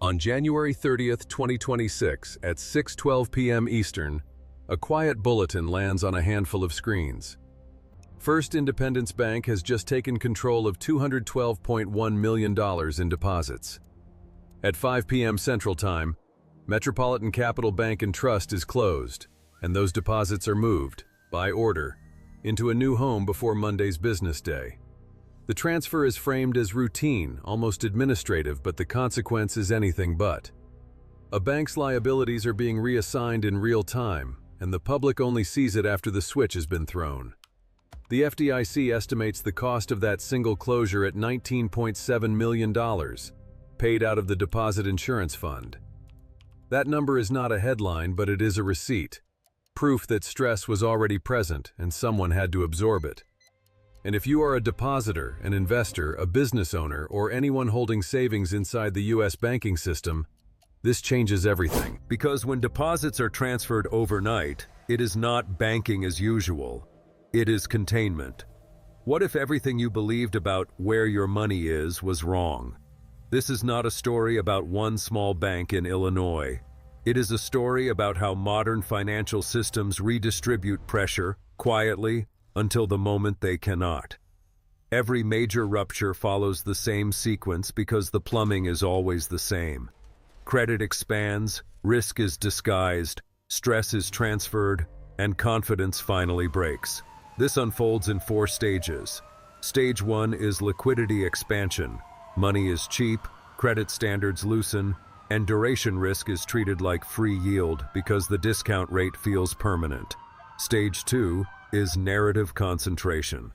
On January 30th, 2026, at 6:12 p.m. Eastern, a quiet bulletin lands on a handful of screens. First Independence Bank has just taken control of $212.1 million in deposits. At 5 p.m. Central Time, Metropolitan Capital Bank and Trust is closed, and those deposits are moved, by order, into a new home before Monday's business day. The transfer is framed as routine, almost administrative, but the consequence is anything but. A bank's liabilities are being reassigned in real time, and the public only sees it after the switch has been thrown. The FDIC estimates the cost of that single closure at $19.7 million, paid out of the Deposit Insurance Fund. That number is not a headline, but it is a receipt, proof that stress was already present and someone had to absorb it. And if you are a depositor, an investor, a business owner, or anyone holding savings inside the U.S. banking system, this changes everything. Because when deposits are transferred overnight, it is not banking as usual. It is containment. What if everything you believed about where your money is was wrong? This is not a story about one small bank in Illinois. It is a story about how modern financial systems redistribute pressure, quietly, until the moment they cannot. Every major rupture follows the same sequence because the plumbing is always the same. Credit expands, risk is disguised, stress is transferred, and confidence finally breaks. This unfolds in 4 stages. Stage 1 is liquidity expansion. Money is cheap, credit standards loosen, and duration risk is treated like free yield because the discount rate feels permanent. Stage 2 is narrative concentration.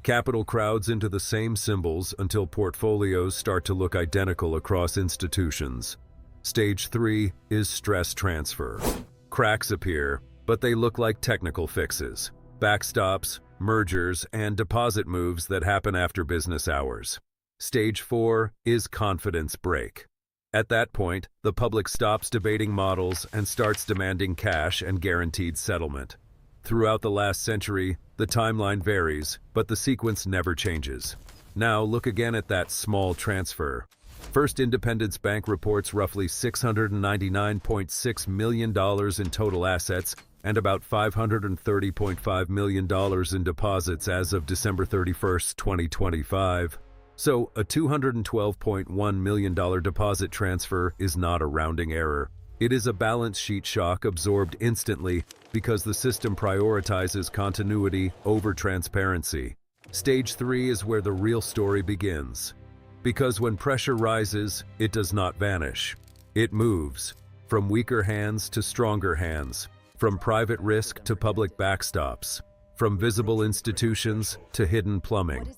Capital crowds into the same symbols until portfolios start to look identical across institutions. Stage 3 is stress transfer. Cracks appear, but they look like technical fixes. Backstops, mergers, and deposit moves that happen after business hours. Stage 4 is confidence break. At that point, the public stops debating models and starts demanding cash and guaranteed settlement. Throughout the last century, the timeline varies, but the sequence never changes. Now look again at that small transfer. First Independence Bank reports roughly $699.6 million in total assets and about $530.5 million in deposits as of December 31, 2025. So, a $212.1 million deposit transfer is not a rounding error. It is a balance sheet shock absorbed instantly because the system prioritizes continuity over transparency. Stage 3 is where the real story begins. Because when pressure rises, it does not vanish. It moves, from weaker hands to stronger hands. From private risk to public backstops, from visible institutions to hidden plumbing.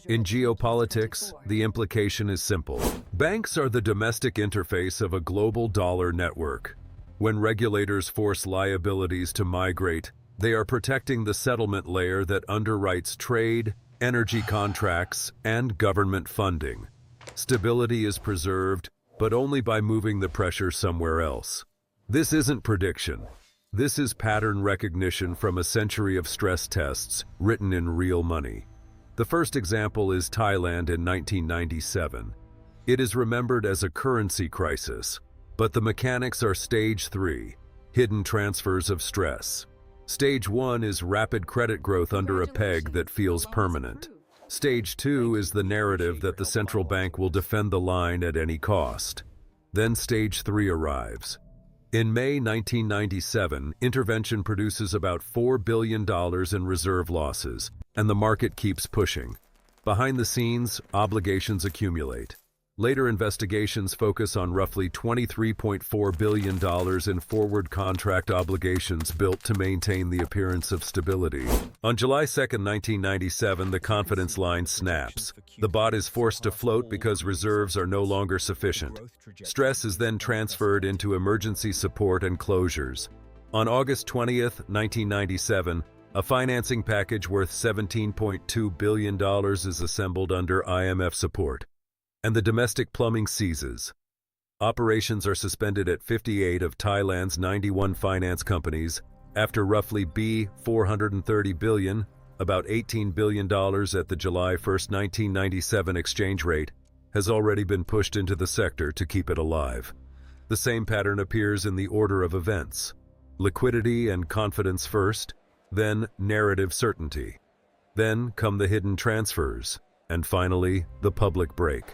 In geopolitics, the implication is simple. Banks are the domestic interface of a global dollar network. When regulators force liabilities to migrate, they are protecting the settlement layer that underwrites trade, energy contracts, and government funding. Stability is preserved, but only by moving the pressure somewhere else. This isn't prediction. This is pattern recognition from a century of stress tests written in real money. The first example is Thailand in 1997. It is remembered as a currency crisis, but the mechanics are stage 3, hidden transfers of stress. Stage 1 is rapid credit growth under a peg that feels permanent. Stage 2 is the narrative that the central bank will defend the line at any cost. Then stage 3 arrives. In May 1997, intervention produces about $4 billion in reserve losses, and the market keeps pushing. Behind the scenes, obligations accumulate. Later investigations focus on roughly $23.4 billion in forward contract obligations built to maintain the appearance of stability. On July 2, 1997, the confidence line snaps. The bot is forced to float because reserves are no longer sufficient. Stress is then transferred into emergency support and closures. On August 20, 1997, a financing package worth $17.2 billion is assembled under IMF support. And the domestic plumbing ceases. Operations are suspended at 58 of Thailand's 91 finance companies after roughly $430 billion, about $18 billion at the July 1, 1997 exchange rate, has already been pushed into the sector to keep it alive. The same pattern appears in the order of events. Liquidity and confidence first, then narrative certainty. Then come the hidden transfers, and finally, the public break.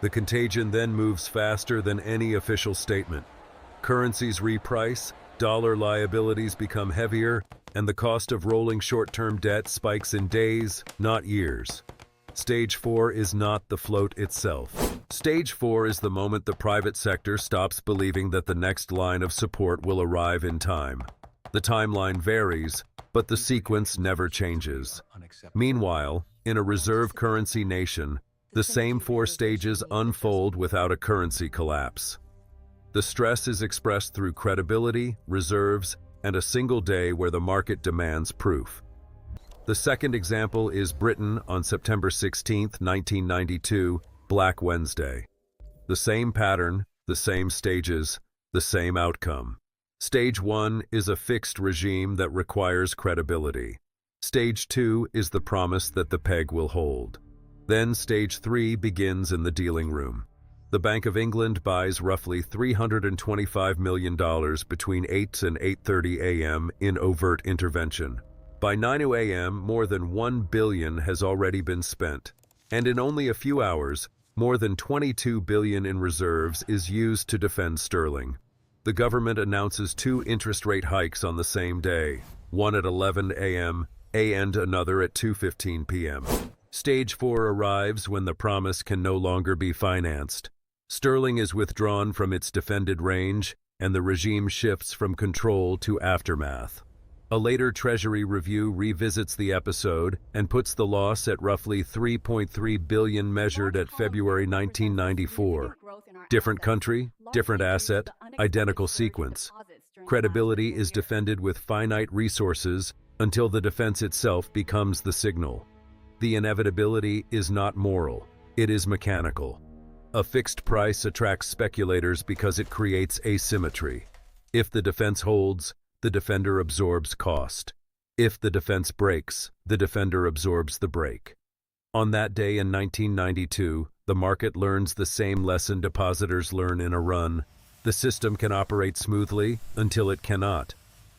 The contagion then moves faster than any official statement. Currencies reprice, dollar liabilities become heavier, and the cost of rolling short-term debt spikes in days, not years. Stage 4 is not the float itself. Stage 4 is the moment the private sector stops believing that the next line of support will arrive in time. The timeline varies, but the sequence never changes. Meanwhile, in a reserve currency nation, the same 4 stages unfold without a currency collapse. The stress is expressed through credibility, reserves, and a single day where the market demands proof. The second example is Britain on September 16, 1992, Black Wednesday. The same pattern, the same stages, the same outcome. Stage 1 is a fixed regime that requires credibility. Stage 2 is the promise that the peg will hold. Then Stage 3 begins in the dealing room. The Bank of England buys roughly $325 million between 8 and 8:30 a.m. in overt intervention. By 9 a.m., more than $1 billion has already been spent, and in only a few hours, more than $22 billion in reserves is used to defend sterling. The government announces 2 interest rate hikes on the same day, one at 11 a.m. and another at 2:15 p.m. Stage 4 arrives when the promise can no longer be financed. Sterling is withdrawn from its defended range, and the regime shifts from control to aftermath. A later Treasury review revisits the episode and puts the loss at roughly $3.3 billion measured at February 1994. Different country, different asset, identical sequence. Credibility is defended with finite resources until the defense itself becomes the signal. The inevitability is not moral, it is mechanical. A fixed price attracts speculators because it creates asymmetry. If the defense holds, the defender absorbs cost. If the defense breaks, the defender absorbs the break. On that day in 1992, the market learns the same lesson depositors learn in a run. The system can operate smoothly until it cannot.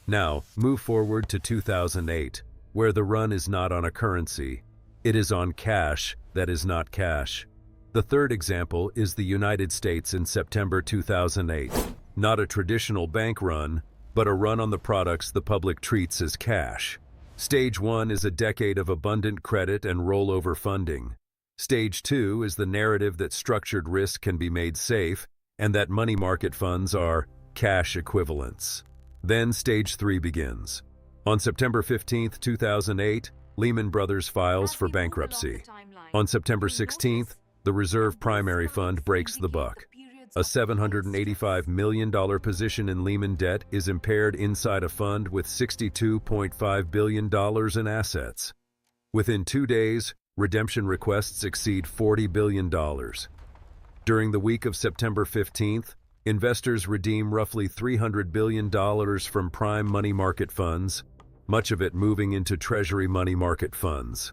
Now, move forward to 2008, where the run is not on a currency. It is on cash that is not cash. The third example is the United States in September 2008. Not a traditional bank run, but a run on the products the public treats as cash. Stage 1 is a decade of abundant credit and rollover funding. Stage 2 is the narrative that structured risk can be made safe and that money market funds are cash equivalents. Then Stage 3 begins. On September 15, 2008, Lehman Brothers files for bankruptcy. On September 16th, the Reserve Primary Fund breaks the buck. A $785 million position in Lehman debt is impaired inside a fund with $62.5 billion in assets. Within 2 days, redemption requests exceed $40 billion. During the week of September 15th, investors redeem roughly $300 billion from prime money market funds, much of it moving into Treasury money market funds.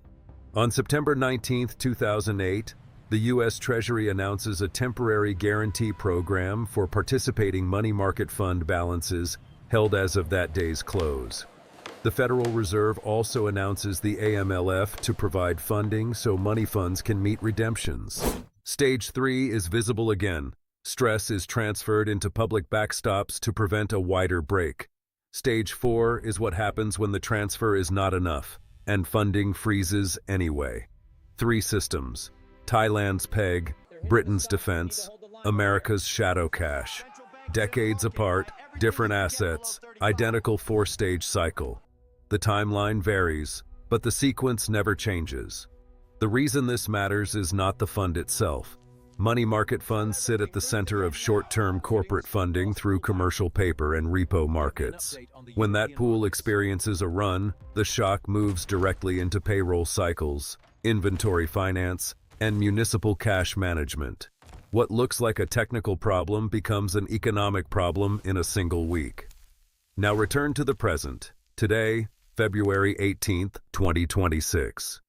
On September 19, 2008, the U.S. Treasury announces a temporary guarantee program for participating money market fund balances held as of that day's close. The Federal Reserve also announces the AMLF to provide funding so money funds can meet redemptions. Stage 3 is visible again. Stress is transferred into public backstops to prevent a wider break. Stage 4 is what happens when the transfer is not enough, and funding freezes anyway. 3 systems. Thailand's peg, Britain's defense, America's shadow cash. Decades apart, different assets, identical 4-stage cycle. The timeline varies, but the sequence never changes. The reason this matters is not the fund itself. Money market funds sit at the center of short-term corporate funding through commercial paper and repo markets. When that pool experiences a run, the shock moves directly into payroll cycles, inventory finance, and municipal cash management. What looks like a technical problem becomes an economic problem in a single week. Now return to the present. Today, February 18, 2026.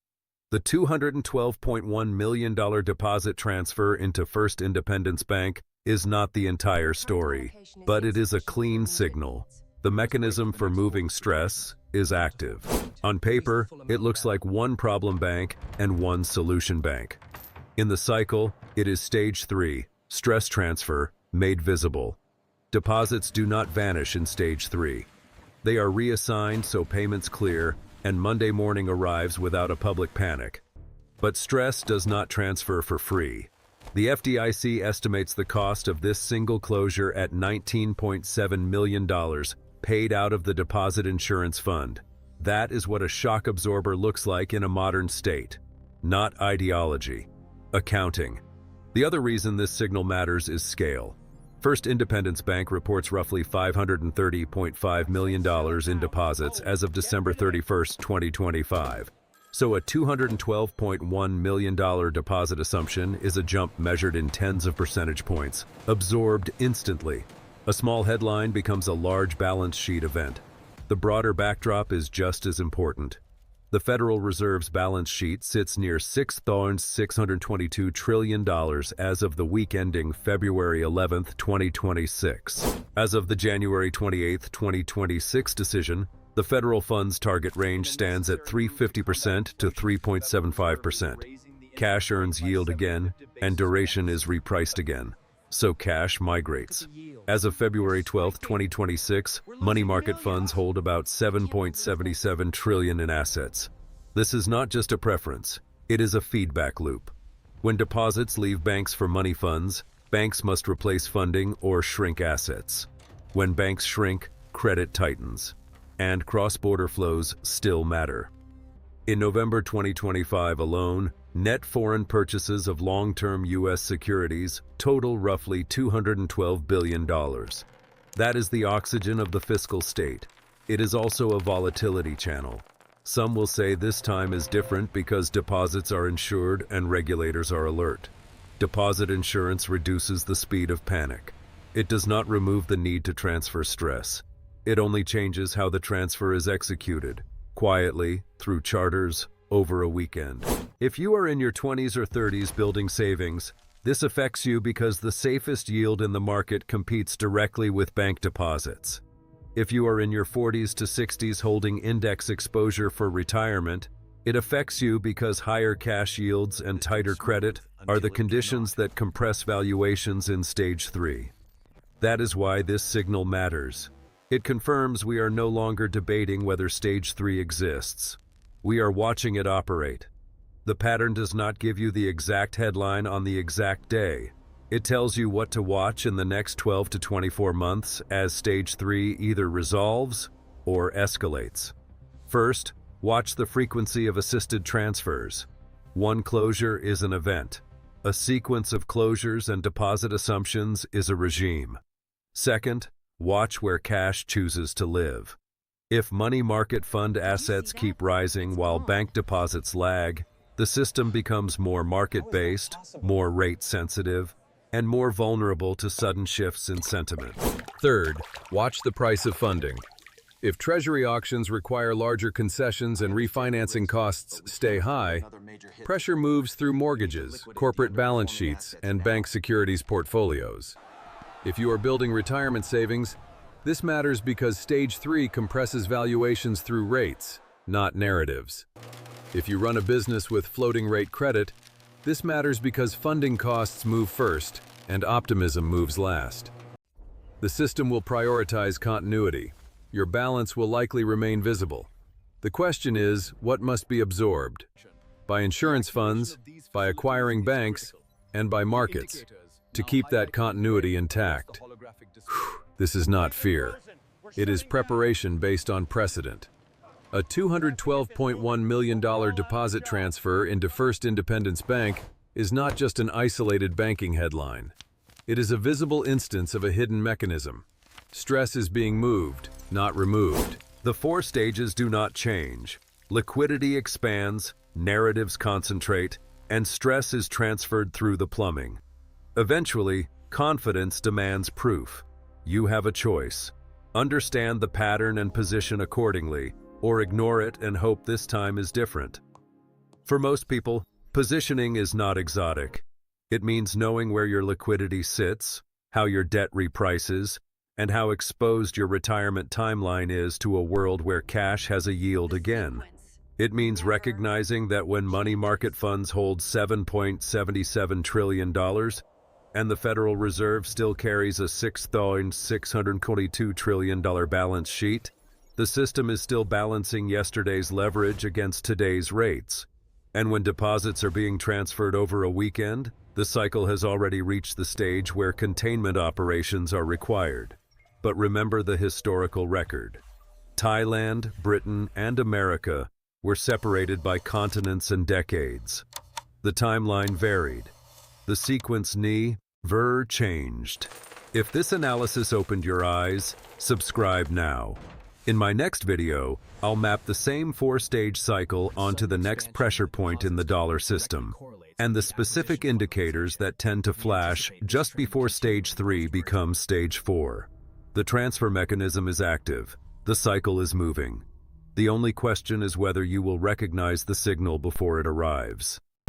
The $212.1 million deposit transfer into First Independence Bank is not the entire story, but it is a clean signal. The mechanism for moving stress is active. On paper, it looks like one problem bank and one solution bank. In the cycle, it is stage 3, stress transfer, made visible. Deposits do not vanish in stage 3. They are reassigned so payments clear, and Monday morning arrives without a public panic. But stress does not transfer for free. The FDIC estimates the cost of this single closure at $19.7 million paid out of the Deposit Insurance Fund. That is what a shock absorber looks like in a modern state. Not ideology. Accounting. The other reason this signal matters is scale. First Independence Bank reports roughly $530.5 million in deposits as of December 31, 2025. So a $212.1 million deposit assumption is a jump measured in tens of percentage points, absorbed instantly. A small headline becomes a large balance sheet event. The broader backdrop is just as important. The Federal Reserve's balance sheet sits near $6.622 trillion as of the week ending February 11, 2026. As of the January 28, 2026 decision, the federal funds target range stands at 3.50% to 3.75%. Cash earns yield again, and duration is repriced again. So cash migrates. As of February 12, 2026, money market funds hold about $7.77 trillion in assets. This is not just a preference, it is a feedback loop. When deposits leave banks for money funds, banks must replace funding or shrink assets. When banks shrink, credit tightens. And cross-border flows still matter. In November 2025 alone, net foreign purchases of long-term U.S. securities total roughly $212 billion. That is the oxygen of the fiscal state. It is also a volatility channel. Some will say this time is different because deposits are insured and regulators are alert. Deposit insurance reduces the speed of panic. It does not remove the need to transfer stress. It only changes how the transfer is executed, quietly, through charters, over a weekend. If you are in your 20s or 30s building savings, this affects you because the safest yield in the market competes directly with bank deposits. If you are in your 40s to 60s holding index exposure for retirement, it affects you because higher cash yields and tighter credit are the conditions that compress valuations in stage 3. That is why this signal matters. It confirms we are no longer debating whether stage 3 exists. We are watching it operate. The pattern does not give you the exact headline on the exact day. It tells you what to watch in the next 12 to 24 months as stage 3 either resolves or escalates. First, watch the frequency of assisted transfers. One closure is an event. A sequence of closures and deposit assumptions is a regime. Second, watch where cash chooses to live. If money market fund assets keep rising while bank deposits lag, the system becomes more market-based, more rate-sensitive, and more vulnerable to sudden shifts in sentiment. Third, watch the price of funding. If Treasury auctions require larger concessions and refinancing costs stay high, pressure moves through mortgages, corporate balance sheets, and bank securities portfolios. If you are building retirement savings, this matters because stage 3 compresses valuations through rates, not narratives. If you run a business with floating rate credit, this matters because funding costs move first and optimism moves last. The system will prioritize continuity. Your balance will likely remain visible. The question is, what must be absorbed? By insurance funds, by acquiring banks, and by markets, to keep that continuity intact. This is not fear. It is preparation based on precedent. A $212.1 million deposit transfer into First Independence Bank is not just an isolated banking headline. It is a visible instance of a hidden mechanism. Stress is being moved, not removed. The 4 stages do not change. Liquidity expands, narratives concentrate, and stress is transferred through the plumbing. Eventually, confidence demands proof. You have a choice. Understand the pattern and position accordingly, or ignore it and hope this time is different. For most people, positioning is not exotic. It means knowing where your liquidity sits, how your debt reprices, and how exposed your retirement timeline is to a world where cash has a yield again. It means recognizing that when money market funds hold $7.77 trillion and the Federal Reserve still carries a $6.622 trillion balance sheet, the system is still balancing yesterday's leverage against today's rates. And when deposits are being transferred over a weekend, the cycle has already reached the stage where containment operations are required. But remember the historical record. Thailand, Britain, and America were separated by continents and decades. The timeline varied. The sequence never changed. If this analysis opened your eyes, subscribe now. In my next video, I'll map the same four-stage cycle onto the next pressure point in the dollar system, and the specific indicators that tend to flash just before stage 3 becomes stage 4. The transfer mechanism is active. The cycle is moving. The only question is whether you will recognize the signal before it arrives.